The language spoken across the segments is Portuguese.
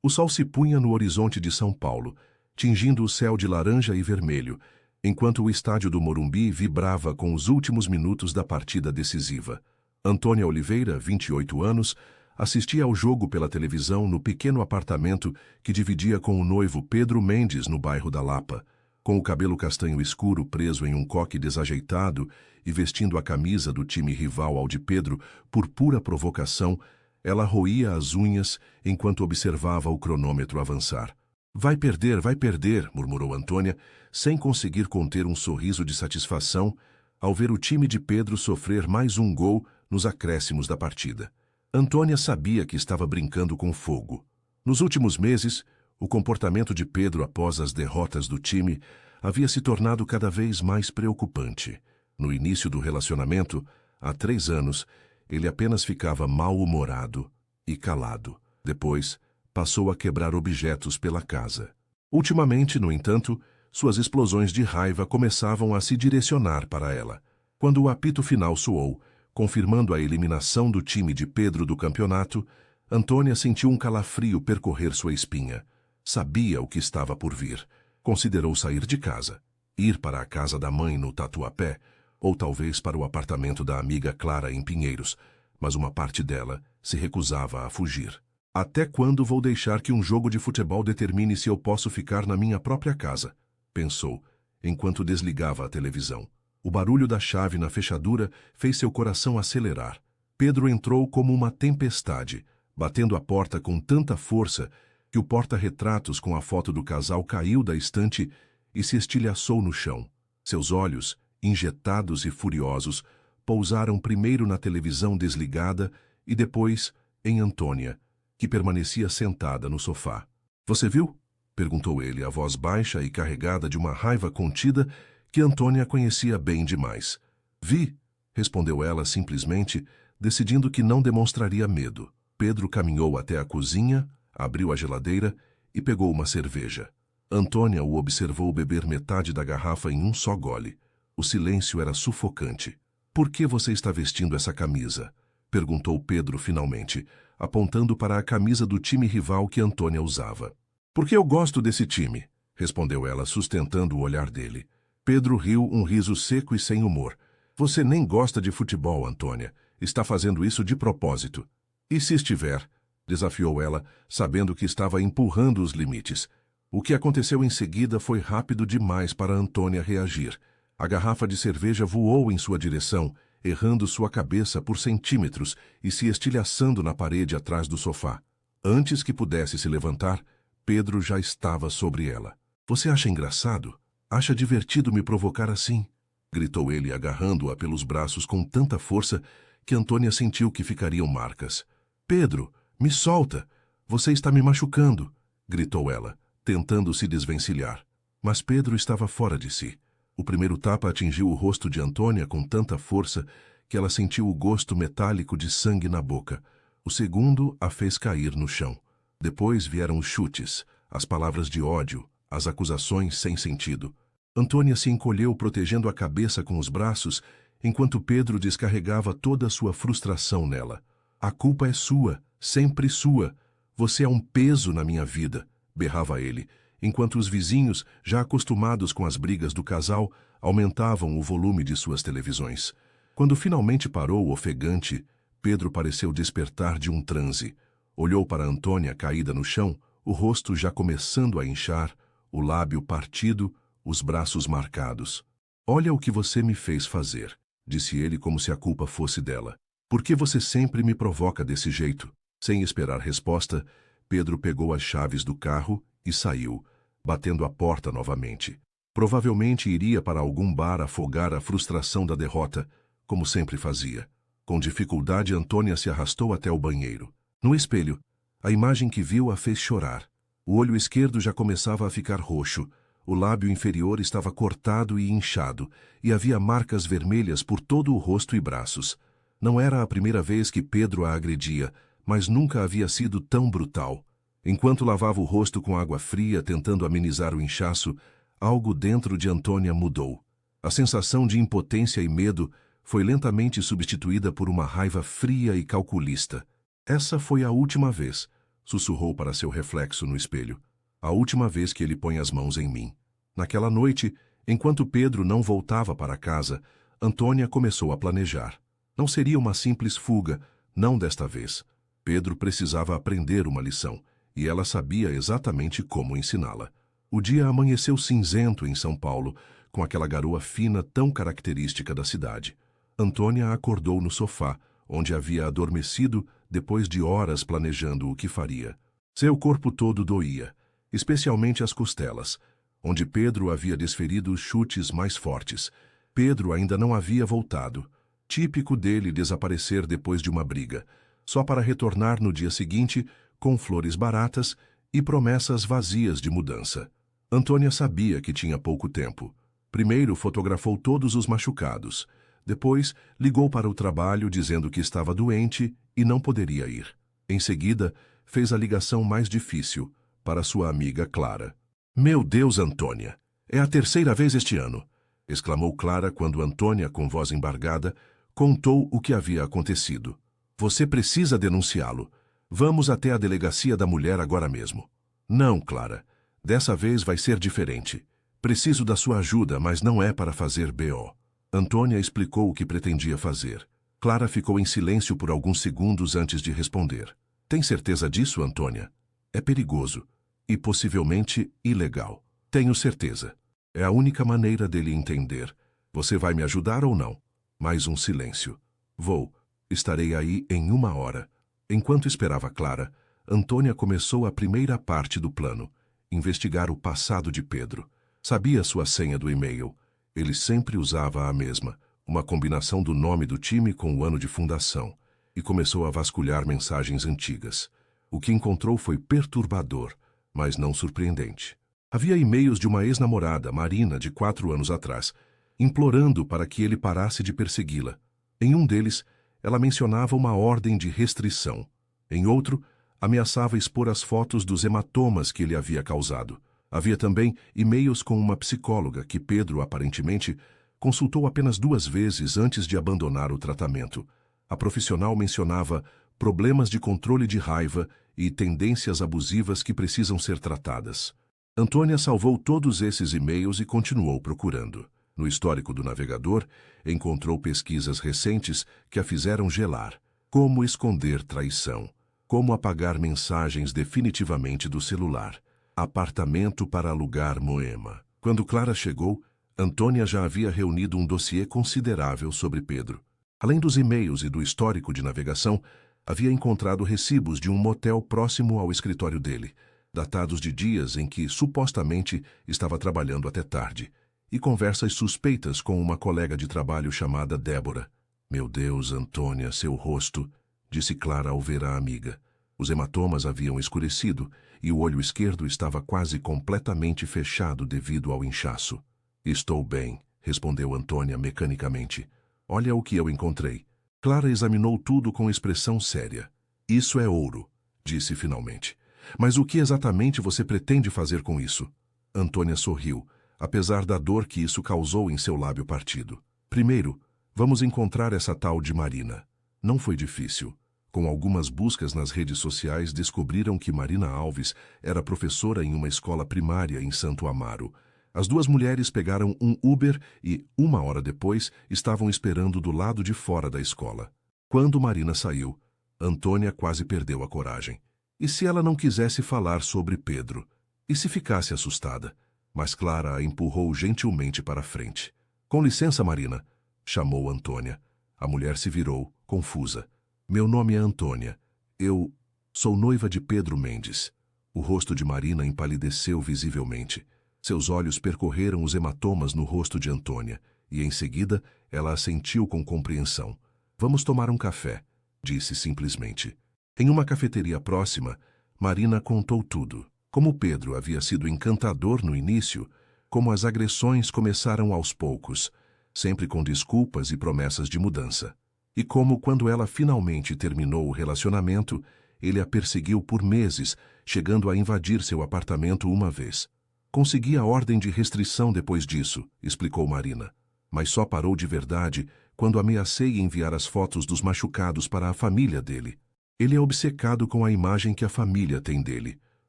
O sol se punha no horizonte de São Paulo, tingindo o céu de laranja e vermelho, enquanto o estádio do Morumbi vibrava com os últimos minutos da partida decisiva. Antônia Oliveira, 28 anos, assistia ao jogo pela televisão no pequeno apartamento que dividia com o noivo Pedro Mendes no bairro da Lapa. Com o cabelo castanho escuro preso em um coque desajeitado e vestindo a camisa do time rival ao de Pedro por pura provocação, ela roía as unhas enquanto observava o cronômetro avançar. Vai perder, murmurou Antônia, sem conseguir conter um sorriso de satisfação ao ver o time de Pedro sofrer mais um gol nos acréscimos da partida. Antônia sabia que estava brincando com fogo. Nos últimos meses, o comportamento de Pedro após as derrotas do time havia se tornado cada vez mais preocupante. No início do relacionamento, há 3 anos, ele apenas ficava mal-humorado e calado. Depois, passou a quebrar objetos pela casa. Ultimamente, no entanto, suas explosões de raiva começavam a se direcionar para ela. Quando o apito final soou, confirmando a eliminação do time de Pedro do campeonato, Antônia sentiu um calafrio percorrer sua espinha. Sabia o que estava por vir. Considerou sair de casa, ir para a casa da mãe no Tatuapé, ou talvez para o apartamento da amiga Clara em Pinheiros, mas uma parte dela se recusava a fugir. Até quando vou deixar que um jogo de futebol determine se eu posso ficar na minha própria casa? Pensou, enquanto desligava a televisão. O barulho da chave na fechadura fez seu coração acelerar. Pedro entrou como uma tempestade, batendo a porta com tanta força que o porta-retratos com a foto do casal caiu da estante e se estilhaçou no chão. Seus olhos, injetados e furiosos, pousaram primeiro na televisão desligada e depois em Antônia, que permanecia sentada no sofá. Você viu? Perguntou ele, a voz baixa e carregada de uma raiva contida que Antônia conhecia bem demais. Vi, respondeu ela simplesmente, decidindo que não demonstraria medo. Pedro caminhou até a cozinha, abriu a geladeira e pegou uma cerveja. Antônia o observou beber metade da garrafa em um só gole. O silêncio era sufocante. Por que você está vestindo essa camisa? Perguntou Pedro finalmente, apontando para a camisa do time rival que Antônia usava. Porque eu gosto desse time, respondeu ela, sustentando o olhar dele. Pedro riu um riso seco e sem humor. Você nem gosta de futebol, Antônia. Está fazendo isso de propósito. E se estiver? Desafiou ela, sabendo que estava empurrando os limites. O que aconteceu em seguida foi rápido demais para Antônia reagir. A garrafa de cerveja voou em sua direção, errando sua cabeça por centímetros e se estilhaçando na parede atrás do sofá. Antes que pudesse se levantar, Pedro já estava sobre ela. Você acha engraçado? Acha divertido me provocar assim? Gritou ele, agarrando-a pelos braços com tanta força que Antônia sentiu que ficariam marcas. Pedro, me solta! Você está me machucando! Gritou ela, tentando se desvencilhar. Mas Pedro estava fora de si. O primeiro tapa atingiu o rosto de Antônia com tanta força que ela sentiu o gosto metálico de sangue na boca. O segundo a fez cair no chão. Depois vieram os chutes, as palavras de ódio, as acusações sem sentido. Antônia se encolheu protegendo a cabeça com os braços, enquanto Pedro descarregava toda a sua frustração nela. A culpa é sua, sempre sua. Você é um peso na minha vida, berrava ele, enquanto os vizinhos, já acostumados com as brigas do casal, aumentavam o volume de suas televisões. Quando finalmente parou ofegante, Pedro pareceu despertar de um transe. Olhou para Antônia caída no chão, o rosto já começando a inchar, o lábio partido, os braços marcados. Olha o que você me fez fazer, disse ele como se a culpa fosse dela. Por que você sempre me provoca desse jeito? Sem esperar resposta, Pedro pegou as chaves do carro e saiu, batendo a porta novamente. Provavelmente iria para algum bar afogar a frustração da derrota, como sempre fazia. Com dificuldade, Antônia se arrastou até o banheiro. No espelho, a imagem que viu a fez chorar. O olho esquerdo já começava a ficar roxo, o lábio inferior estava cortado e inchado, e havia marcas vermelhas por todo o rosto e braços. Não era a primeira vez que Pedro a agredia, mas nunca havia sido tão brutal. Enquanto lavava o rosto com água fria, tentando amenizar o inchaço, algo dentro de Antônia mudou. A sensação de impotência e medo foi lentamente substituída por uma raiva fria e calculista. Essa foi a última vez, sussurrou para seu reflexo no espelho. A última vez que ele põe as mãos em mim. Naquela noite, enquanto Pedro não voltava para casa, Antônia começou a planejar. Não seria uma simples fuga, não desta vez. Pedro precisava aprender uma lição, e ela sabia exatamente como ensiná-la. O dia amanheceu cinzento em São Paulo, com aquela garoa fina tão característica da cidade. Antônia acordou no sofá, onde havia adormecido depois de horas planejando o que faria. Seu corpo todo doía, especialmente as costelas, onde Pedro havia desferido os chutes mais fortes. Pedro ainda não havia voltado. Típico dele desaparecer depois de uma briga, só para retornar no dia seguinte com flores baratas e promessas vazias de mudança. Antônia sabia que tinha pouco tempo. Primeiro fotografou todos os machucados. Depois ligou para o trabalho dizendo que estava doente e não poderia ir. Em seguida, fez a ligação mais difícil, para sua amiga Clara. "Meu Deus, Antônia! É a terceira vez este ano!" exclamou Clara quando Antônia, com voz embargada, contou o que havia acontecido. "Você precisa denunciá-lo. Vamos até a delegacia da mulher agora mesmo." "Não, Clara. Dessa vez vai ser diferente. Preciso da sua ajuda, mas não é para fazer BO." Antônia explicou o que pretendia fazer. Clara ficou em silêncio por alguns segundos antes de responder. "Tem certeza disso, Antônia? É perigoso. E possivelmente ilegal." "Tenho certeza. É a única maneira dele entender. Você vai me ajudar ou não?" Mais um silêncio. "Vou. Estarei aí em 1 hora." Enquanto esperava Clara, Antônia começou a primeira parte do plano. Investigar o passado de Pedro. Sabia sua senha do e-mail. Ele sempre usava a mesma, uma combinação do nome do time com o ano de fundação, e começou a vasculhar mensagens antigas. O que encontrou foi perturbador, mas não surpreendente. Havia e-mails de uma ex-namorada, Marina, de 4 anos atrás, implorando para que ele parasse de persegui-la. Em um deles, ela mencionava uma ordem de restrição. Em outro, ameaçava expor as fotos dos hematomas que ele havia causado. Havia também e-mails com uma psicóloga que Pedro, aparentemente, consultou apenas 2 vezes antes de abandonar o tratamento. A profissional mencionava problemas de controle de raiva e tendências abusivas que precisam ser tratadas. Antônia salvou todos esses e-mails e continuou procurando. No histórico do navegador, encontrou pesquisas recentes que a fizeram gelar. Como esconder traição. Como apagar mensagens definitivamente do celular. Apartamento para alugar Moema. Quando Clara chegou, Antônia já havia reunido um dossiê considerável sobre Pedro. Além dos e-mails e do histórico de navegação, havia encontrado recibos de um motel próximo ao escritório dele, datados de dias em que supostamente estava trabalhando até tarde, e conversas suspeitas com uma colega de trabalho chamada Débora. "Meu Deus, Antônia, seu rosto", disse Clara ao ver a amiga. Os hematomas haviam escurecido e o olho esquerdo estava quase completamente fechado devido ao inchaço. "Estou bem", respondeu Antônia mecanicamente. "Olha o que eu encontrei." Clara examinou tudo com expressão séria. "Isso é ouro", disse finalmente. "Mas o que exatamente você pretende fazer com isso?" Antônia sorriu, apesar da dor que isso causou em seu lábio partido. "Primeiro, vamos encontrar essa tal de Marina." Não foi difícil. Com algumas buscas nas redes sociais, descobriram que Marina Alves era professora em uma escola primária em Santo Amaro. As 2 mulheres pegaram um Uber e, 1 hora depois, estavam esperando do lado de fora da escola. Quando Marina saiu, Antônia quase perdeu a coragem. E se ela não quisesse falar sobre Pedro? E se ficasse assustada? Mas Clara a empurrou gentilmente para a frente. "Com licença, Marina", chamou Antônia. A mulher se virou, confusa. "Meu nome é Antônia. Eu sou noiva de Pedro Mendes." O rosto de Marina empalideceu visivelmente. Seus olhos percorreram os hematomas no rosto de Antônia, e em seguida ela assentiu com compreensão. "Vamos tomar um café", disse simplesmente. Em uma cafeteria próxima, Marina contou tudo. Como Pedro havia sido encantador no início, como as agressões começaram aos poucos, sempre com desculpas e promessas de mudança. E como, quando ela finalmente terminou o relacionamento, ele a perseguiu por meses, chegando a invadir seu apartamento uma vez. "Consegui a ordem de restrição depois disso", explicou Marina. "Mas só parou de verdade quando ameacei enviar as fotos dos machucados para a família dele." Ele é obcecado com a imagem que a família tem dele.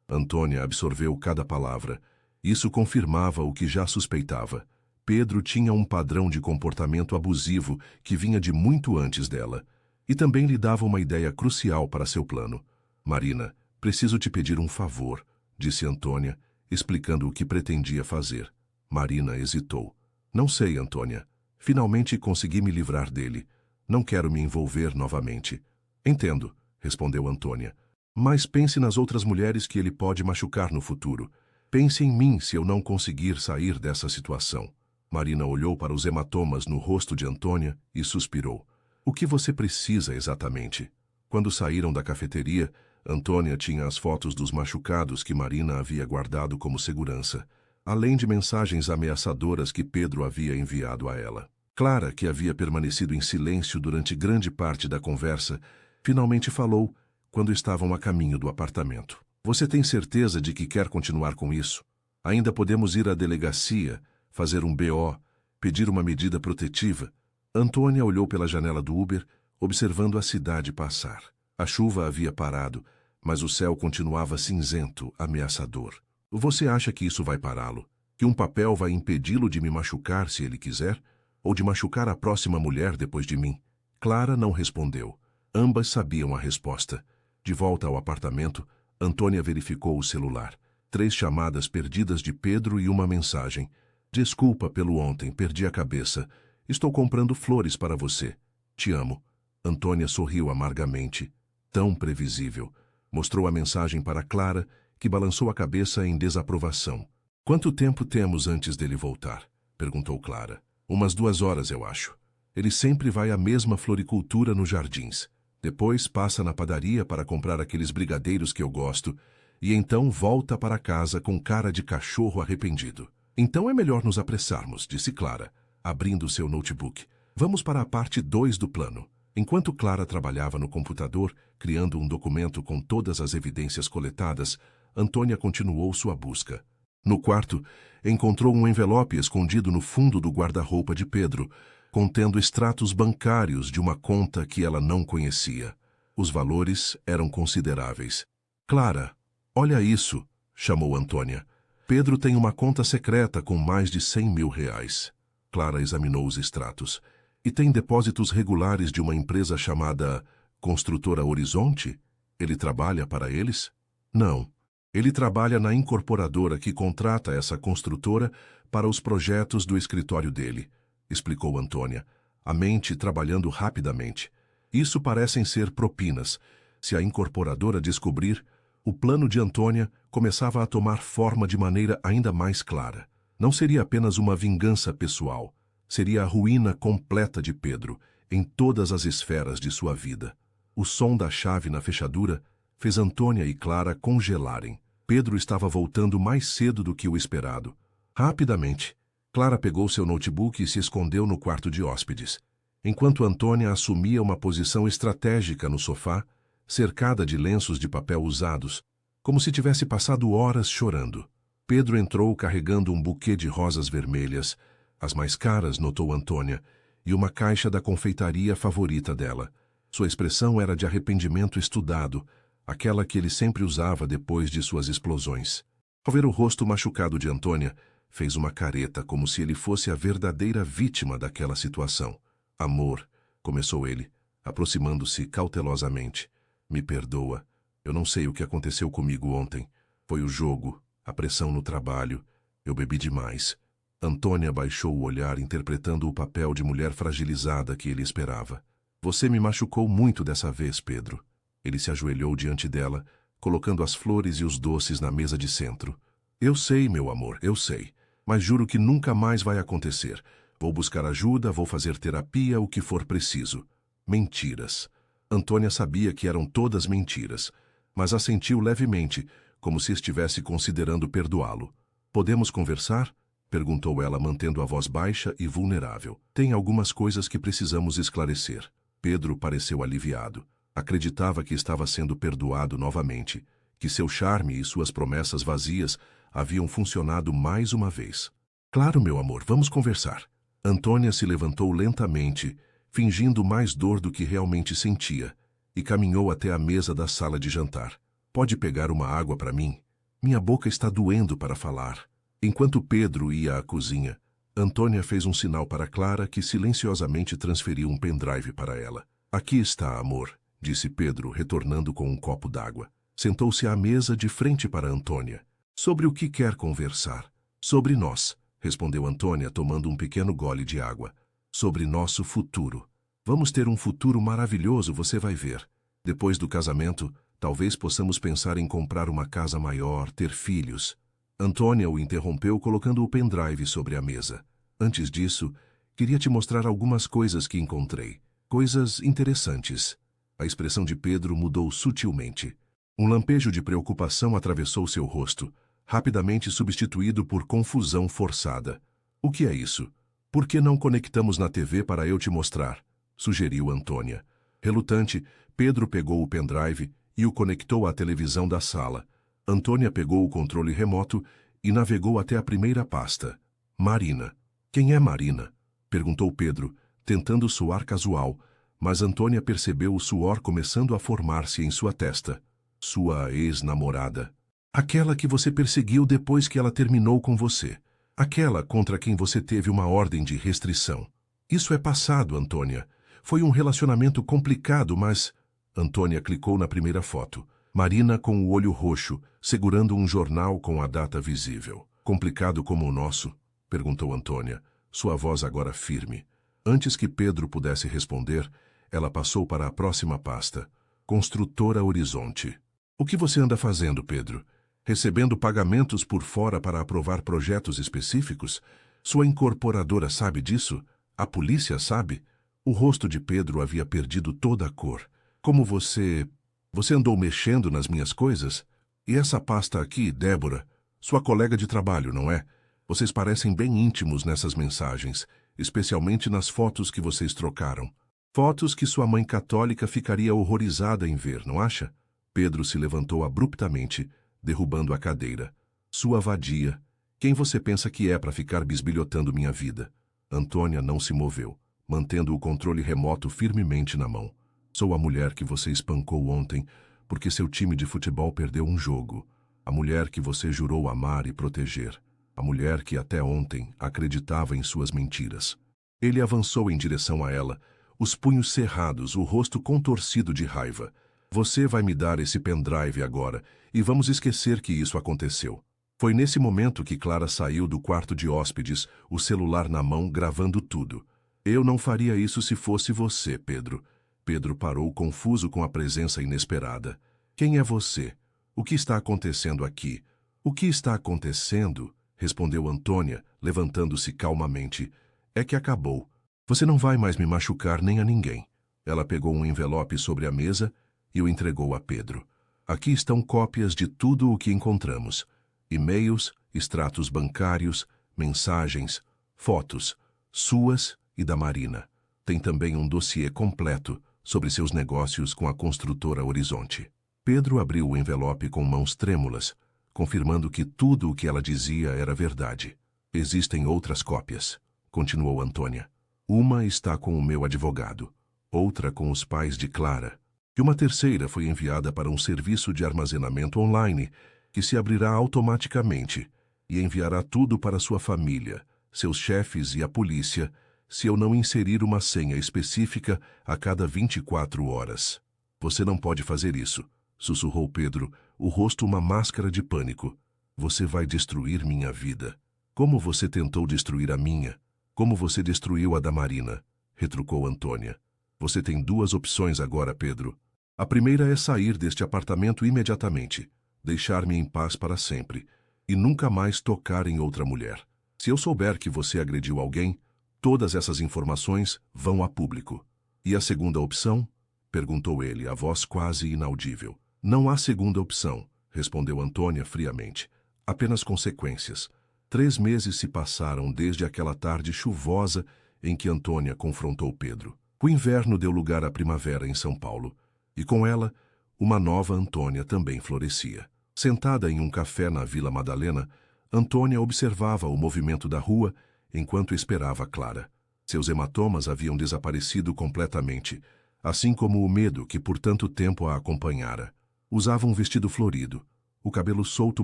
Antônia absorveu cada palavra. Isso confirmava o que já suspeitava. Pedro tinha um padrão de comportamento abusivo que vinha de muito antes dela. E também lhe dava uma ideia crucial para seu plano. Marina, preciso te pedir um favor, disse Antônia, explicando o que pretendia fazer. Marina hesitou. Não sei, Antônia. Finalmente consegui me livrar dele. Não quero me envolver novamente. Entendo, respondeu Antônia. Mas pense nas outras mulheres que ele pode machucar no futuro. Pense em mim se eu não conseguir sair dessa situação. Marina olhou para os hematomas no rosto de Antônia e suspirou. O que você precisa exatamente? Quando saíram da cafeteria, Antônia tinha as fotos dos machucados que Marina havia guardado como segurança, além de mensagens ameaçadoras que Pedro havia enviado a ela. Clara, que havia permanecido em silêncio durante grande parte da conversa, finalmente falou quando estavam a caminho do apartamento. Você tem certeza de que quer continuar com isso? Ainda podemos ir à delegacia, fazer um BO, pedir uma medida protetiva. Antônia olhou pela janela do Uber, observando a cidade passar. A chuva havia parado, mas o céu continuava cinzento, ameaçador. Você acha que isso vai pará-lo? Que um papel vai impedi-lo de me machucar se ele quiser? Ou de machucar a próxima mulher depois de mim? Clara não respondeu. Ambas sabiam a resposta. De volta ao apartamento, Antônia verificou o celular. 3 chamadas perdidas de Pedro e uma mensagem. Desculpa pelo ontem, perdi a cabeça. Estou comprando flores para você. Te amo. Antônia sorriu amargamente. Tão previsível. Mostrou a mensagem para Clara, que balançou a cabeça em desaprovação. Quanto tempo temos antes dele voltar? Perguntou Clara. Umas 2 horas, eu acho. Ele sempre vai à mesma floricultura nos jardins. Depois passa na padaria para comprar aqueles brigadeiros que eu gosto, e então volta para casa com cara de cachorro arrependido. Então é melhor nos apressarmos, disse Clara, abrindo seu notebook. Vamos para a parte 2 do plano. Enquanto Clara trabalhava no computador, criando um documento com todas as evidências coletadas, Antônia continuou sua busca. No quarto, encontrou um envelope escondido no fundo do guarda-roupa de Pedro, contendo extratos bancários de uma conta que ela não conhecia. Os valores eram consideráveis. Clara, olha isso, chamou Antônia. Pedro tem uma conta secreta com mais de 100 mil reais. Clara examinou os extratos. E tem depósitos regulares de uma empresa chamada Construtora Horizonte? Ele trabalha para eles? Não. Ele trabalha na incorporadora que contrata essa construtora para os projetos do escritório dele, explicou Antônia, a mente trabalhando rapidamente. Isso parecem ser propinas. Se a incorporadora descobrir, o plano de Antônia começava a tomar forma de maneira ainda mais clara. Não seria apenas uma vingança pessoal. Seria a ruína completa de Pedro, em todas as esferas de sua vida. O som da chave na fechadura fez Antônia e Clara congelarem. Pedro estava voltando mais cedo do que o esperado. Rapidamente, Clara pegou seu notebook e se escondeu no quarto de hóspedes, enquanto Antônia assumia uma posição estratégica no sofá, cercada de lenços de papel usados, como se tivesse passado horas chorando. Pedro entrou carregando um buquê de rosas vermelhas, as mais caras, notou Antônia, e uma caixa da confeitaria favorita dela. Sua expressão era de arrependimento estudado, aquela que ele sempre usava depois de suas explosões. Ao ver o rosto machucado de Antônia, fez uma careta como se ele fosse a verdadeira vítima daquela situação. Amor, começou ele, aproximando-se cautelosamente. Me perdoa. Eu não sei o que aconteceu comigo ontem. Foi o jogo, a pressão no trabalho. Eu bebi demais. Antônia baixou o olhar interpretando o papel de mulher fragilizada que ele esperava. Você me machucou muito dessa vez, Pedro. Ele se ajoelhou diante dela, colocando as flores e os doces na mesa de centro. Eu sei, meu amor, eu sei. Mas juro que nunca mais vai acontecer. Vou buscar ajuda, vou fazer terapia, o que for preciso. Mentiras. Antônia sabia que eram todas mentiras, mas assentiu levemente, como se estivesse considerando perdoá-lo. Podemos conversar? Perguntou ela, mantendo a voz baixa e vulnerável. Tem algumas coisas que precisamos esclarecer. Pedro pareceu aliviado. Acreditava que estava sendo perdoado novamente, que seu charme e suas promessas vazias haviam funcionado mais uma vez. Claro, meu amor, vamos conversar. Antônia se levantou lentamente, fingindo mais dor do que realmente sentia, e caminhou até a mesa da sala de jantar. Pode pegar uma água para mim? Minha boca está doendo para falar. Enquanto Pedro ia à cozinha, Antônia fez um sinal para Clara, que silenciosamente transferiu um pendrive para ela. Aqui está, amor, disse Pedro, retornando com um copo d'água. Sentou-se à mesa de frente para Antônia. Sobre o que quer conversar? Sobre nós, respondeu Antônia, tomando um pequeno gole de água. Sobre nosso futuro. Vamos ter um futuro maravilhoso, você vai ver. Depois do casamento, talvez possamos pensar em comprar uma casa maior, ter filhos. Antônia o interrompeu, colocando o pendrive sobre a mesa. Antes disso, queria te mostrar algumas coisas que encontrei. Coisas interessantes. A expressão de Pedro mudou sutilmente. Um lampejo de preocupação atravessou seu rosto, rapidamente substituído por confusão forçada. O que é isso? Por que não conectamos na TV para eu te mostrar? Sugeriu Antônia. Relutante, Pedro pegou o pendrive e o conectou à televisão da sala. Antônia pegou o controle remoto e navegou até a primeira pasta. Marina. Quem é Marina? Perguntou Pedro, tentando soar casual, mas Antônia percebeu o suor começando a formar-se em sua testa. Sua ex-namorada. Aquela que você perseguiu depois que ela terminou com você. Aquela contra quem você teve uma ordem de restrição. Isso é passado, Antônia. Foi um relacionamento complicado, mas... Antônia clicou na primeira foto. Marina com o olho roxo, segurando um jornal com a data visível. Complicado como o nosso? Perguntou Antônia, sua voz agora firme. Antes que Pedro pudesse responder, ela passou para a próxima pasta. Construtora Horizonte. O que você anda fazendo, Pedro? Recebendo pagamentos por fora para aprovar projetos específicos? Sua incorporadora sabe disso? A polícia sabe? O rosto de Pedro havia perdido toda a cor. Como você... Você andou mexendo nas minhas coisas? E essa pasta aqui, Débora, sua colega de trabalho, não é? Vocês parecem bem íntimos nessas mensagens, especialmente nas fotos que vocês trocaram. Fotos que sua mãe católica ficaria horrorizada em ver, não acha? Pedro se levantou abruptamente, derrubando a cadeira. Sua vadia. Quem você pensa que é para ficar bisbilhotando minha vida? Antônia não se moveu, mantendo o controle remoto firmemente na mão. Sou a mulher que você espancou ontem porque seu time de futebol perdeu um jogo. A mulher que você jurou amar e proteger. A mulher que até ontem acreditava em suas mentiras. Ele avançou em direção a ela, os punhos cerrados, o rosto contorcido de raiva. Você vai me dar esse pendrive agora e vamos esquecer que isso aconteceu. Foi nesse momento que Clara saiu do quarto de hóspedes, o celular na mão, gravando tudo. Eu não faria isso se fosse você, Pedro. Pedro parou, confuso com a presença inesperada. Quem é você? O que está acontecendo aqui? O que está acontecendo? Respondeu Antônia, levantando-se calmamente. É que acabou. Você não vai mais me machucar nem a ninguém. Ela pegou um envelope sobre a mesa e o entregou a Pedro. Aqui estão cópias de tudo o que encontramos. E-mails, extratos bancários, mensagens, fotos, suas e da Marina. Tem também um dossiê completo sobre seus negócios com a construtora Horizonte. Pedro abriu o envelope com mãos trêmulas, confirmando que tudo o que ela dizia era verdade. Existem outras cópias, continuou Antônia. Uma está com o meu advogado, outra com os pais de Clara, e uma terceira foi enviada para um serviço de armazenamento online que se abrirá automaticamente e enviará tudo para sua família, seus chefes e a polícia, se eu não inserir uma senha específica a cada 24 horas. Você não pode fazer isso, sussurrou Pedro, o rosto uma máscara de pânico. Você vai destruir minha vida. Como você tentou destruir a minha? Como você destruiu a da Marina? Retrucou Antônia. Você tem duas opções agora, Pedro. A primeira é sair deste apartamento imediatamente, deixar-me em paz para sempre, e nunca mais tocar em outra mulher. Se eu souber que você agrediu alguém, todas essas informações vão a público. E a segunda opção? Perguntou ele, a voz quase inaudível. Não há segunda opção, respondeu Antônia friamente. Apenas consequências. 3 meses se passaram desde aquela tarde chuvosa em que Antônia confrontou Pedro. O inverno deu lugar à primavera em São Paulo, e com ela, uma nova Antônia também florescia. Sentada em um café na Vila Madalena, Antônia observava o movimento da rua enquanto esperava Clara. Seus hematomas haviam desaparecido completamente. assim como o medo que por tanto tempo a acompanhara. Usava um vestido florido, o cabelo solto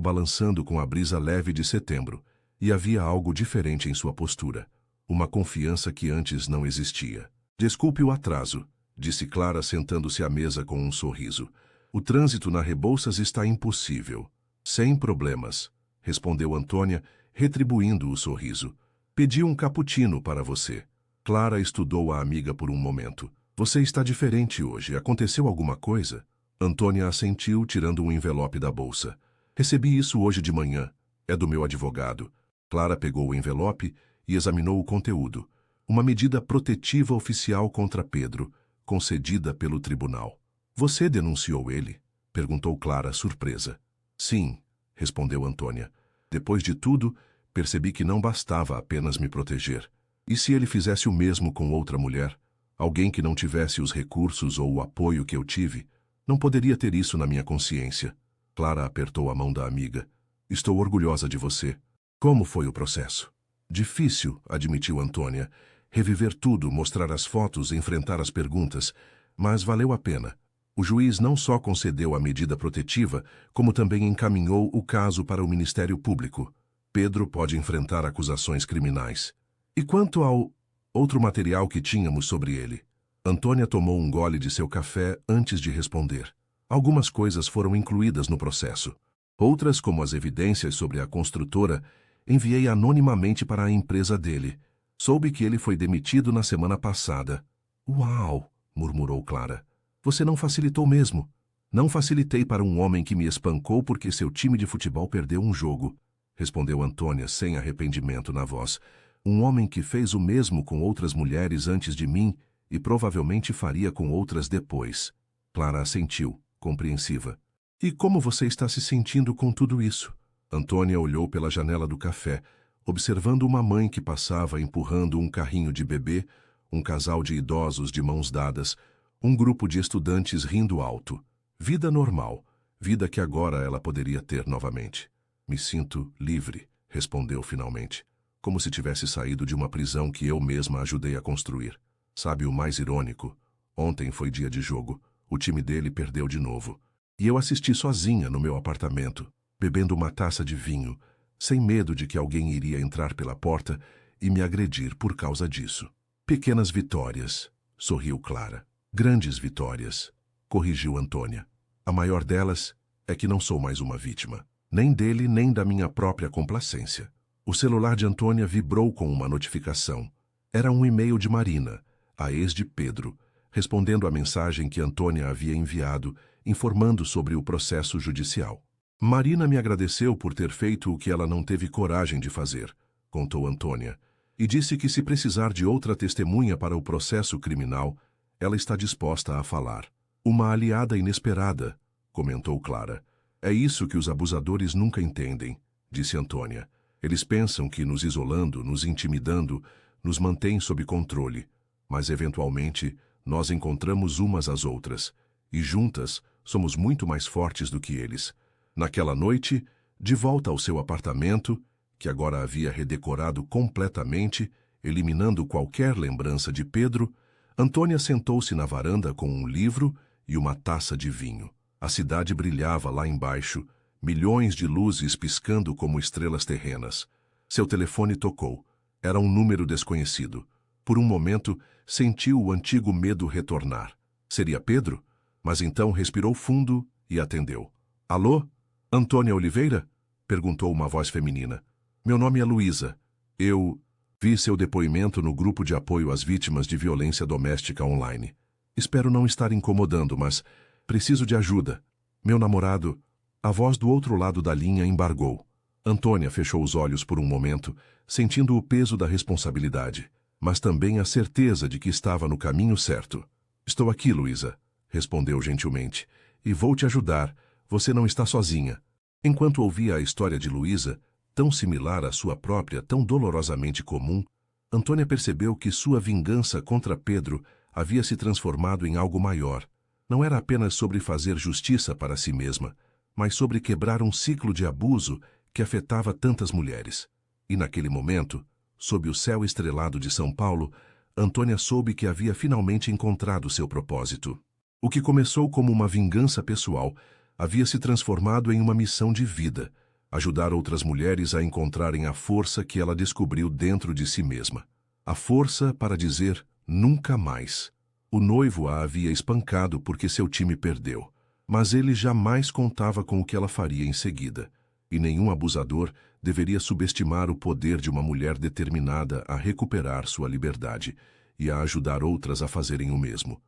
balançando com a brisa leve de setembro, e havia algo diferente em sua postura, uma confiança que antes não existia. Desculpe o atraso, disse Clara sentando-se à mesa com um sorriso. O trânsito na Rebouças está impossível. Sem problemas, respondeu Antônia, retribuindo o sorriso. Pedi um cappuccino para você. Clara estudou a amiga por um momento. Você está diferente hoje. Aconteceu alguma coisa? Antônia assentiu, tirando um envelope da bolsa. Recebi isso hoje de manhã. É do meu advogado. Clara pegou o envelope e examinou o conteúdo. Uma medida protetiva oficial contra Pedro, concedida pelo tribunal. Você denunciou ele? Perguntou Clara, surpresa. Sim, respondeu Antônia. Depois de tudo, percebi que não bastava apenas me proteger. E se ele fizesse o mesmo com outra mulher? Alguém que não tivesse os recursos ou o apoio que eu tive? Não poderia ter isso na minha consciência. Clara apertou a mão da amiga. Estou orgulhosa de você. Como foi o processo? Difícil, admitiu Antônia. Reviver tudo, mostrar as fotos, enfrentar as perguntas. Mas valeu a pena. O juiz não só concedeu a medida protetiva, como também encaminhou o caso para o Ministério Público. Pedro pode enfrentar acusações criminais. E quanto ao outro material que tínhamos sobre ele? Antônia tomou um gole de seu café antes de responder. Algumas coisas foram incluídas no processo. Outras, como as evidências sobre a construtora, enviei anonimamente para a empresa dele. Soube que ele foi demitido na semana passada. Uau! Murmurou Clara. Você não facilitou mesmo. Não facilitei para um homem que me espancou porque seu time de futebol perdeu um jogo, respondeu Antônia sem arrependimento na voz. Um homem que fez o mesmo com outras mulheres antes de mim e provavelmente faria com outras depois. Clara assentiu, compreensiva. E como você está se sentindo com tudo isso? Antônia olhou pela janela do café, observando uma mãe que passava empurrando um carrinho de bebê, um casal de idosos de mãos dadas, um grupo de estudantes rindo alto. Vida normal, vida que agora ela poderia ter novamente. Me sinto livre, respondeu finalmente, como se tivesse saído de uma prisão que eu mesma ajudei a construir. Sabe o mais irônico? Ontem foi dia de jogo, o time dele perdeu de novo. E eu assisti sozinha no meu apartamento, bebendo uma taça de vinho, sem medo de que alguém iria entrar pela porta e me agredir por causa disso. Pequenas vitórias, sorriu Clara. Grandes vitórias, corrigiu Antônia. A maior delas é que não sou mais uma vítima, nem dele nem da minha própria complacência. O celular de Antônia vibrou com uma notificação. Era um e-mail de Marina, a ex de Pedro, respondendo à mensagem que Antônia havia enviado, informando sobre o processo judicial. Marina me agradeceu por ter feito o que ela não teve coragem de fazer, contou Antônia, e disse que se precisar de outra testemunha para o processo criminal, ela está disposta a falar. Uma aliada inesperada, comentou Clara. É isso que os abusadores nunca entendem, disse Antônia. Eles pensam que nos isolando, nos intimidando, nos mantém sob controle, mas eventualmente nós encontramos umas às outras, e juntas somos muito mais fortes do que eles. Naquela noite, de volta ao seu apartamento, que agora havia redecorado completamente, eliminando qualquer lembrança de Pedro, Antônia sentou-se na varanda com um livro e uma taça de vinho. A cidade brilhava lá embaixo, milhões de luzes piscando como estrelas terrenas. Seu telefone tocou. Era um número desconhecido. Por um momento, sentiu o antigo medo retornar. Seria Pedro? Mas então respirou fundo e atendeu. Alô? Antônia Oliveira? Perguntou uma voz feminina. Meu nome é Luísa. Eu vi seu depoimento no grupo de apoio às vítimas de violência doméstica online. Espero não estar incomodando, mas preciso de ajuda. Meu namorado... A voz do outro lado da linha embargou. Antônia fechou os olhos por um momento, sentindo o peso da responsabilidade, mas também a certeza de que estava no caminho certo. Estou aqui, Luísa, respondeu gentilmente, e vou te ajudar. Você não está sozinha. Enquanto ouvia a história de Luísa, tão similar à sua própria, tão dolorosamente comum, Antônia percebeu que sua vingança contra Pedro havia se transformado em algo maior. Não era apenas sobre fazer justiça para si mesma, mas sobre quebrar um ciclo de abuso que afetava tantas mulheres. E naquele momento, sob o céu estrelado de São Paulo, Antônia soube que havia finalmente encontrado seu propósito. O que começou como uma vingança pessoal havia se transformado em uma missão de vida: ajudar outras mulheres a encontrarem a força que ela descobriu dentro de si mesma. A força para dizer nunca mais. O noivo a havia espancado porque seu time perdeu, mas ele jamais contava com o que ela faria em seguida. E nenhum abusador deveria subestimar o poder de uma mulher determinada a recuperar sua liberdade e a ajudar outras a fazerem o mesmo.